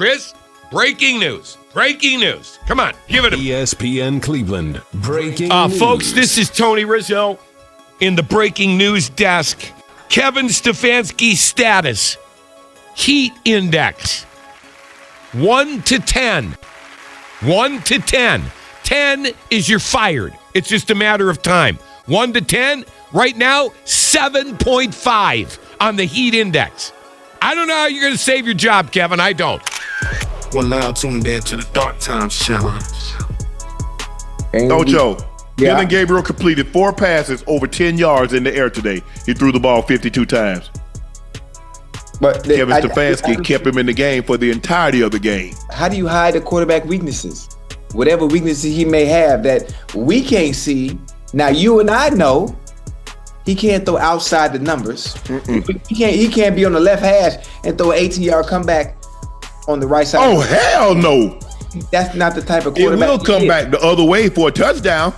Chris, breaking news. Breaking news. Come on, give it a ESPN Cleveland. Breaking news. Folks, this is Tony Rizzo in the breaking news desk. Kevin Stefanski status. Heat index. 1 to 10. 1 to 10. 10 is you're fired. It's just a matter of time. 1 to 10, right now, 7.5 on the Heat index. I don't know how you're going to save your job, Kevin. I don't. Well, now tuned in to the Dark Times Challenge. Ocho, Dylan Gabriel completed 4 passes over 10 yards in the air today. He threw the ball 52 times. But Kevin Stefanski kept him in the game for the entirety of the game. How do you hide the quarterback weaknesses? Whatever weaknesses he may have that we can't see. Now, you and I know he can't throw outside the numbers. He can't be on the left hash and throw an 18-yard comeback on the right side. Oh, hell no. That's not the type of quarterback. It will come back the other way for a touchdown.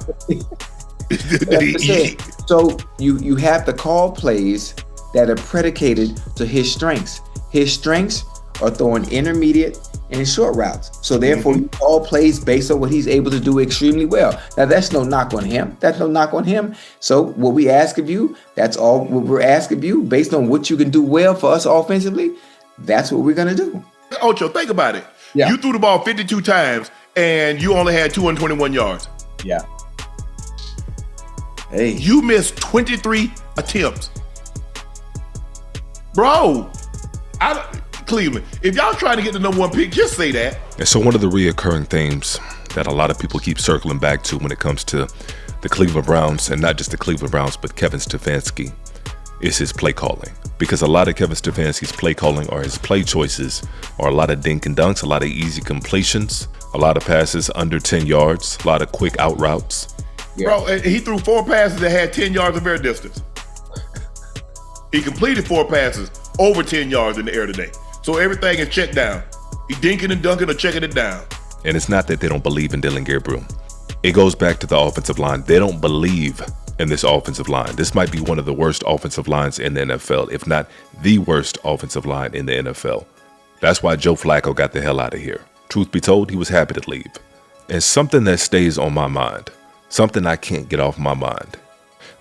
So you have to call plays that are predicated to his strengths. His strengths are throwing intermediate and short routes. So therefore, you call plays based on what he's able to do extremely well. Now, that's no knock on him. That's no knock on him. So what we ask of you, that's all what we're asking of you, based on what you can do well for us offensively, that's what we're going to do. Ocho, think about it. Yeah. You threw the ball 52 times, and you only had 221 yards. Yeah. Hey. You missed 23 attempts. Bro, Cleveland, if y'all trying to get the number 1 pick, just say that. And so one of the reoccurring themes that a lot of people keep circling back to when it comes to the Cleveland Browns, and not just the Cleveland Browns, but Kevin Stefanski, is his play calling. Because a lot of Kevin Stefanski's play calling or his play choices are a lot of dink and dunks, a lot of easy completions, a lot of passes under 10 yards, a lot of quick out routes. Yeah. Bro, he threw 4 passes that had 10 yards of air distance. He completed 4 passes over 10 yards in the air today. So everything is checked down. He dinking and dunking or checking it down. And it's not that they don't believe in Dylan Gabriel. It goes back to the offensive line. They don't believe in this offensive line. This might be one of the worst offensive lines in the NFL, if not the worst offensive line in the NFL. That's why Joe Flacco got the hell out of here. Truth be told, he was happy to leave. And something that stays on my mind, something I can't get off my mind.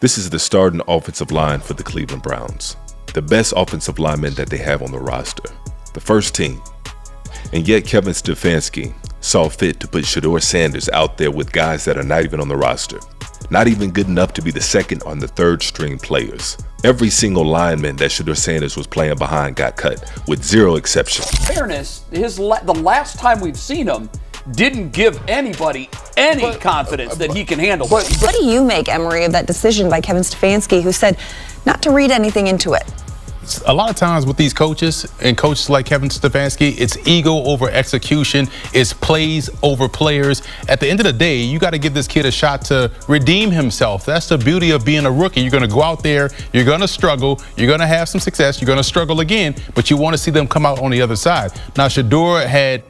This is the starting offensive line for the Cleveland Browns. The best offensive lineman that they have on the roster. The first team. And yet Kevin Stefanski saw fit to put Shedeur Sanders out there with guys that are not even on the roster. Not even good enough to be the second on the third string players. Every single lineman that Shedeur Sanders was playing behind got cut, with 0 exception. Fairness, the last time we've seen him didn't give anybody any confidence that he can handle it. What do you make, Emery, of that decision by Kevin Stefanski, who said not to read anything into it? A lot of times with these coaches and coaches like Kevin Stefanski, it's ego over execution, it's plays over players. At the end of the day, you got to give this kid a shot to redeem himself. That's the beauty of being a rookie. You're going to go out there, you're going to struggle, you're going to have some success, you're going to struggle again, but you want to see them come out on the other side. Now, Shedeur had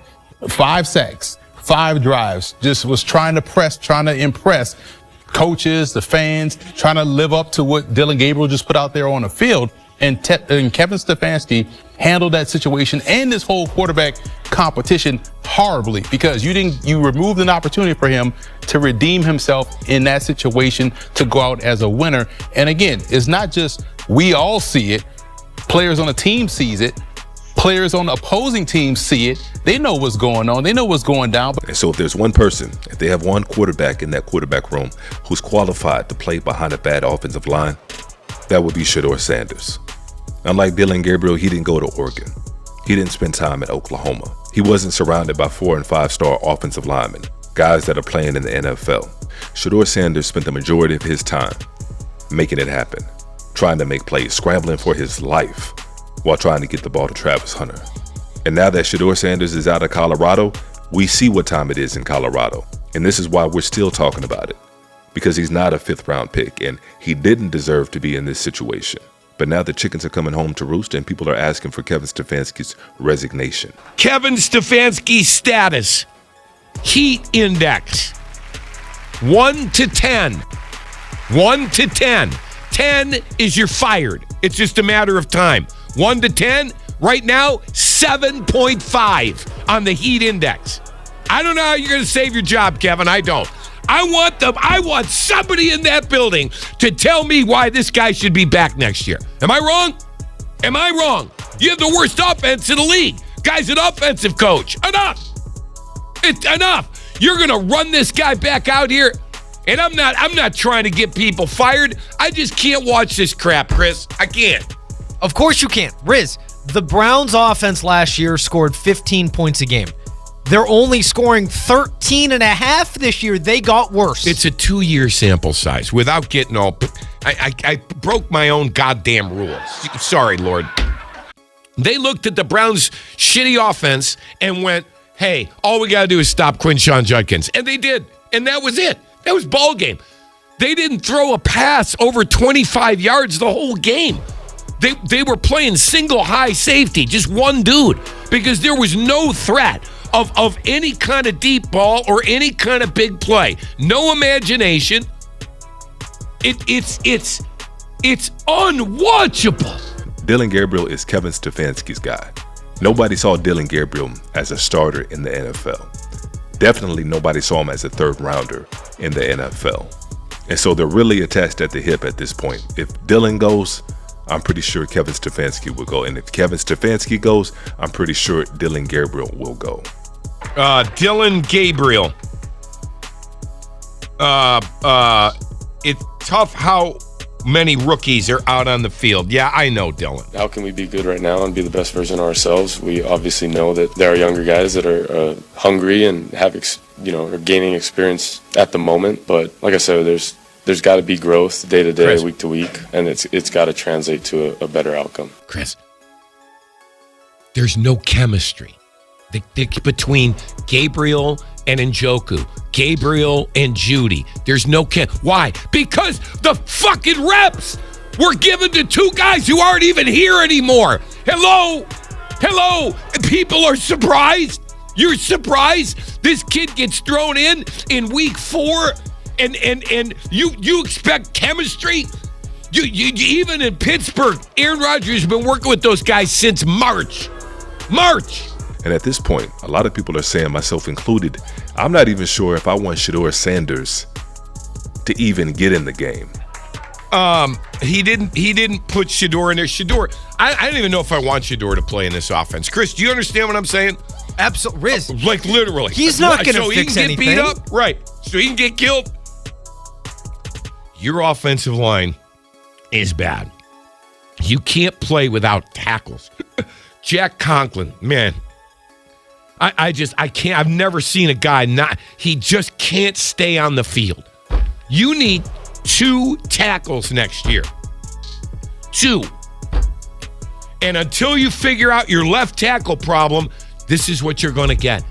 5 sacks, 5 drives, just was trying to impress coaches, the fans, trying to live up to what Dylan Gabriel just put out there on the field. And Kevin Stefanski handled that situation and this whole quarterback competition horribly, because you removed an opportunity for him to redeem himself in that situation, to go out as a winner. And again, it's not just we all see it. Players on the team sees it. Players on the opposing teams see it. They know what's going on. They know what's going down. And so if there's one person, if they have one quarterback in that quarterback room who's qualified to play behind a bad offensive line, that would be Shedeur Sanders. Unlike Dylan Gabriel, he didn't go to Oregon. He didn't spend time at Oklahoma. He wasn't surrounded by 4- and 5-star offensive linemen, guys that are playing in the NFL. Shedeur Sanders spent the majority of his time making it happen, trying to make plays, scrambling for his life while trying to get the ball to Travis Hunter. And now that Shedeur Sanders is out of Colorado, we see what time it is in Colorado. And this is why we're still talking about it, because he's not a 5th-round pick, and he didn't deserve to be in this situation. But now the chickens are coming home to roost, and people are asking for Kevin Stefanski's resignation. Kevin Stefanski status. Heat index. 1 to 10. 1 to 10. 10 is you're fired. It's just a matter of time. 1 to 10, right now, 7.5 on the heat index. I don't know how you're going to save your job, Kevin. I don't. I want somebody in that building to tell me why this guy should be back next year. Am I wrong? Am I wrong? You have the worst offense in the league. Guy's an offensive coach. Enough. It's enough. You're going to run this guy back out here, and I'm not trying to get people fired. I just can't watch this crap, Chris. I can't. Of course you can't. Riz, the Browns offense last year scored 15 points a game. They're only scoring 13 and a half this year. They got worse. It's a 2-year sample size. Without getting all... I broke my own goddamn rules. Sorry, Lord. They looked at the Browns' shitty offense and went, hey, all we got to do is stop Quinshon Judkins. And they did. And that was it. That was ball game. They didn't throw a pass over 25 yards the whole game. They were playing single high safety, just one dude, because there was no threat of any kind of deep ball or any kind of big play. No imagination. It's unwatchable. Dillon Gabriel is Kevin Stefanski's guy. Nobody saw Dillon Gabriel as a starter in the NFL. Definitely nobody saw him as a third rounder in the NFL. And so they're really attached at the hip at this point. If Dillon goes, I'm pretty sure Kevin Stefanski will go. And if Kevin Stefanski goes, I'm pretty sure Dillon Gabriel will go. Dillon Gabriel. It's tough how many rookies are out on the field. Yeah, I know, Dillon. How can we be good right now and be the best version of ourselves? We obviously know that there are younger guys that are hungry and have, are gaining experience at the moment. But like I said, there's got to be growth day to day, Chris. week to week, and it's got to translate to a better outcome. Chris, there's no chemistry between Gabriel and Njoku, Gabriel and Judy. There's no Why? Because the fucking reps were given to two guys who aren't even here anymore. Hello. People are surprised. You're surprised this kid gets thrown in week 4, and you expect chemistry. You even in Pittsburgh, Aaron Rodgers has been working with those guys since March. And at this point, a lot of people are saying, myself included, I'm not even sure if I want Shedeur Sanders to even get in the game. He didn't put Shedeur in there. Shedeur, I don't even know if I want Shedeur to play in this offense. Chris, do you understand what I'm saying? Absolutely. Riz. Like literally. He's not going to fix anything. So he can get anything. beat up? Right. So he can get killed? Your offensive line is bad. You can't play without tackles. Jack Conklin, man. I can't. I've never seen a guy he just can't stay on the field. You need 2 tackles next year. 2. And until you figure out your left tackle problem, this is what you're going to get.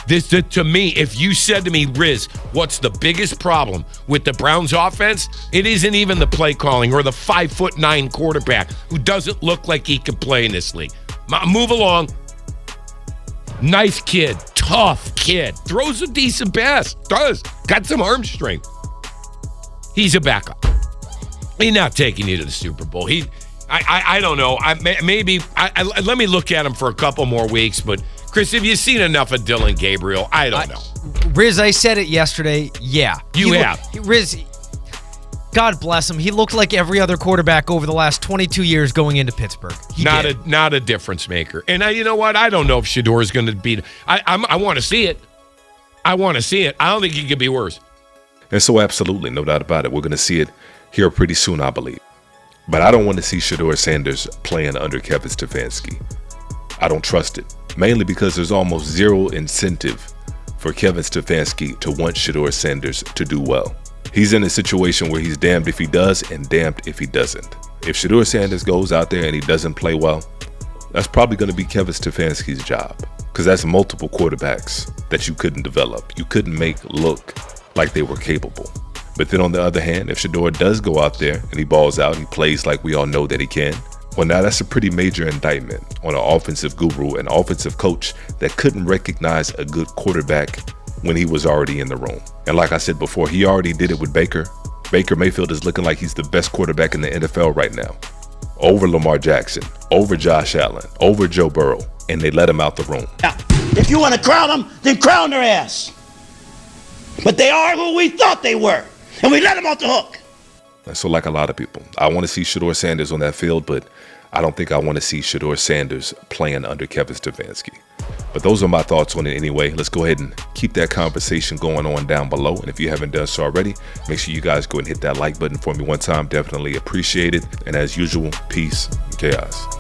To me, if you said to me, Riz, what's the biggest problem with the Browns offense? It isn't even the play calling or the 5'9" quarterback who doesn't look like he can play in this league. Move along. Nice kid, tough kid, throws a decent pass, got some arm strength. He's a backup. He's not taking you to the Super Bowl. I don't know. Let me look at him for a couple more weeks. But Chris, have you seen enough of Dillon Gabriel? I don't know. Riz, I said it yesterday. Yeah, you have. Riz, God bless him. He looked like every other quarterback over the last 22 years going into Pittsburgh. Not a difference maker. And you know what? I don't know if Shedeur is going to beat. I want to see it. I want to see it. I don't think he could be worse. And so absolutely, no doubt about it. We're going to see it here pretty soon, I believe. But I don't want to see Shedeur Sanders playing under Kevin Stefanski. I don't trust it. Mainly because there's almost zero incentive for Kevin Stefanski to want Shedeur Sanders to do well. He's in a situation where he's damned if he does and damned if he doesn't. If Shedeur Sanders goes out there and he doesn't play well, that's probably going to be Kevin Stefanski's job, because that's multiple quarterbacks that you couldn't develop. You couldn't make look like they were capable. But then on the other hand, if Shedeur does go out there and he balls out and he plays like we all know that he can, well, now that's a pretty major indictment on an offensive guru, an offensive coach that couldn't recognize a good quarterback when he was already in the room. And like I said before, he already did it with Baker. Baker Mayfield is looking like he's the best quarterback in the NFL right now. over Lamar Jackson, over Josh Allen, over Joe Burrow, and they let him out the room. Now, if you want to crown them, then crown their ass. But they are who we thought they were, and we let them off the hook. And so like a lot of people, I want to see Shedeur Sanders on that field, but I don't think I want to see Shedeur Sanders playing under Kevin Stefanski. But those are my thoughts on it anyway. Let's go ahead and keep that conversation going on down below. And if you haven't done so already, make sure you guys go and hit that like button for me one time. Definitely appreciate it. And as usual, peace and chaos.